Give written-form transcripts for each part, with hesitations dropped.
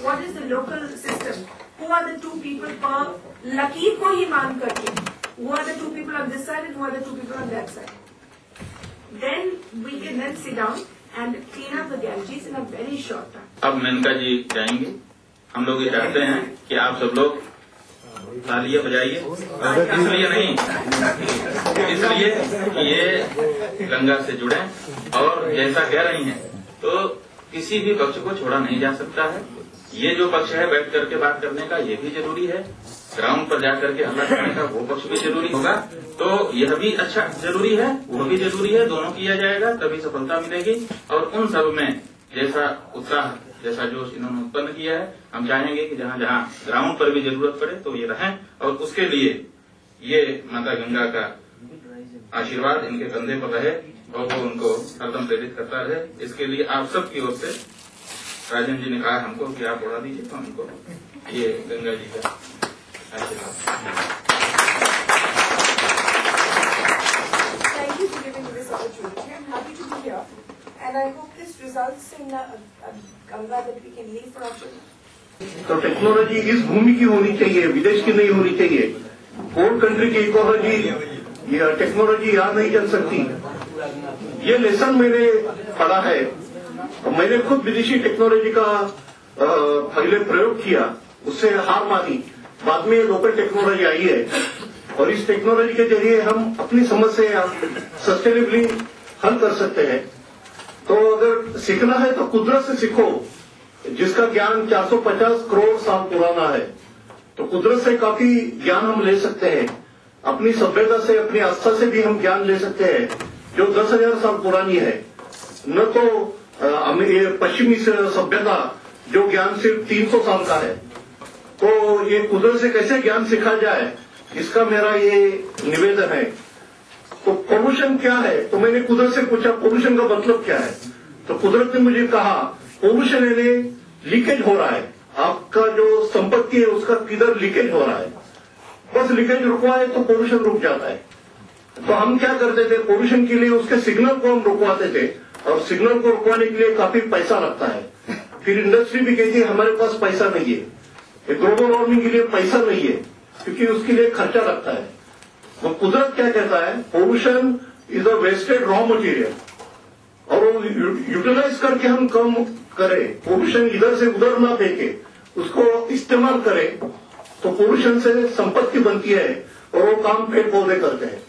what is the local system, who are the two people per लकीर को ही मान करके, who are the two people on this side and who are the two people on that side. Then we can then sit down and clean up the galleries in a very short time. अब मेनका जी जाएंगे। हम लोग ये चाहते हैं कि आप सब लोग तालियां बजाइए, इसलिए नहीं, इसलिए कि ये गंगा से जुड़े और जैसा कह रही हैं तो किसी भी पक्ष को छोड़ा नहीं जा सकता है। ये जो पक्ष है बैठ करके बात करने का ये भी जरूरी है, ग्राउंड पर जाकर के हल्ला करने का वो पक्ष भी जरूरी होगा, तो यह भी अच्छा जरूरी है, वो भी जरूरी है, दोनों किया जाएगा तभी सफलता मिलेगी। और उन सब में जैसा उत्साह, जैसा जोश इन्होंने उत्पन्न किया है, हम चाहेंगे कि जहाँ जहाँ ग्राउंड पर भी जरूरत पड़े तो ये रहें, और उसके लिए ये माता गंगा का आशीर्वाद इनके कंधे पर रहे और वो उनको हरदम प्रेरित करता रहे। इसके लिए आप सबकी ओर से राजन जी ने कहा हमको कि आप उड़ा दीजिए, तो हमको ये गंगा जी का आशीर्वाद। Thank you for giving me this opportunity. I'm happy to be here, and I hope this results in a Ganga that we can leave for our children. तो टेक्नोलॉजी इस भूमि की होनी चाहिए, विदेश की नहीं होनी चाहिए। फोर्थ कंट्री की इकोलॉजी या टेक्नोलॉजी यहाँ नहीं चल सकती। ये लेसन मैंने पढ़ा है। मैंने खुद विदेशी टेक्नोलॉजी का पहले प्रयोग किया, उससे हार मानी, बाद में लोकल टेक्नोलॉजी आई है और इस टेक्नोलॉजी के जरिए हम अपनी समस्या सस्टेनेबली हल कर सकते हैं। तो अगर सीखना है तो कुदरत से सीखो, जिसका ज्ञान 450 करोड़ साल पुराना है। तो कुदरत से काफी ज्ञान हम ले सकते हैं, अपनी सभ्यता से, अपनी आस्था से भी हम ज्ञान ले सकते हैं जो 10,000 साल पुरानी है। न तो पश्चिमी सभ्यता जो ज्ञान सिर्फ 300 साल का है। तो ये कुदरत से कैसे ज्ञान सीखा जाए, इसका मेरा ये निवेदन है। तो पोल्यूशन क्या है, तो मैंने कुदरत से पूछा पोल्यूशन का मतलब क्या है, तो कुदरत ने मुझे कहा पोल्यूशन यानी लीकेज हो रहा है, आपका जो संपत्ति है उसका किधर लीकेज हो रहा है, बस लीकेज रुकवाए तो पोल्यूशन रुक जाता है। तो हम क्या करते थे, पोल्यूशन के लिए उसके सिग्नल को हम रुकवाते थे और सिग्नल को रुकवाने के लिए काफी पैसा लगता है। फिर इंडस्ट्री भी कहती है हमारे पास पैसा नहीं है, ग्लोबल वार्मिंग के लिए पैसा नहीं है क्योंकि उसके लिए खर्चा लगता है। तो कुदरत क्या कहता है, pollution is a wasted raw material, और वो यूटिलाइज करके हम कम करें, पोल्यूशन इधर से उधर ना फेंके, उसको इस्तेमाल करें, तो पोल्यूशन से संपत्ति बनती है और वो काम पेड़ पौधे करते हैं।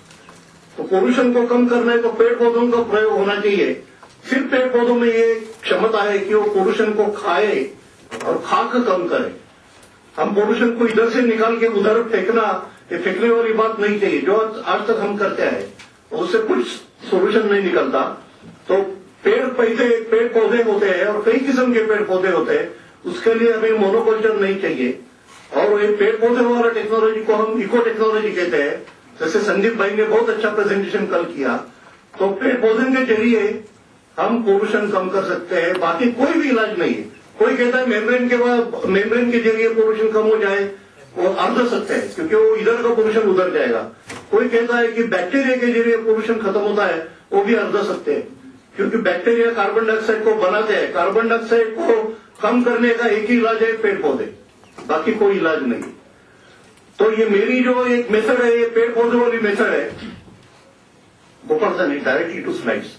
तो पोल्यूशन को कम करना है तो पेड़ पौधों का प्रयोग होना चाहिए। सिर्फ पेड़ पौधों में ये क्षमता है कि वो पोल्यूशन को खाए और खाक कम करे। हम पोल्यूशन को इधर से निकाल के उधर फेंकना, ये फेंकने वाली बात नहीं चाहिए जो आज तक हम करते हैं, उससे कुछ सोल्यूशन नहीं निकलता। तो पेड़ पौधे होते हैं और कई किस्म के पेड़ पौधे होते हैं, उसके लिए हमें मोनोकल्चर नहीं चाहिए। और ये पेड़ पौधे वाला टेक्नोलॉजी को हम इको टेक्नोलॉजी कहते हैं। जैसे संदीप भाई ने बहुत अच्छा प्रेजेंटेशन कल किया, तो पेड़ पौधे के जरिए हम पोल्यूशन कम कर सकते हैं, बाकी कोई भी इलाज नहीं है। कोई कहता है मेम्ब्रेन के जरिए पोल्यूशन कम हो जाए, वो अर्ध सकते हैं क्योंकि वो इधर का पोल्यूशन उधर जाएगा। कोई कहता है कि बैक्टीरिया के जरिए पोल्यूशन खत्म होता है, वो भी अर्ध सकते हैं क्योंकि बैक्टीरिया कार्बन डाइऑक्साइड को बनाते हैं। कार्बन डाइऑक्साइड को कम करने का एक ही इलाज है पेड़ पौधे, बाकी कोई इलाज नहीं। तो ये मेरी जो एक मेथड है, ये पेड़ पौधे वाली मेथड है। Gopal sir directly to slides.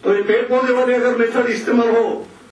तो ये पेड़ पौधे वाले अगर मेथड इस्तेमाल हो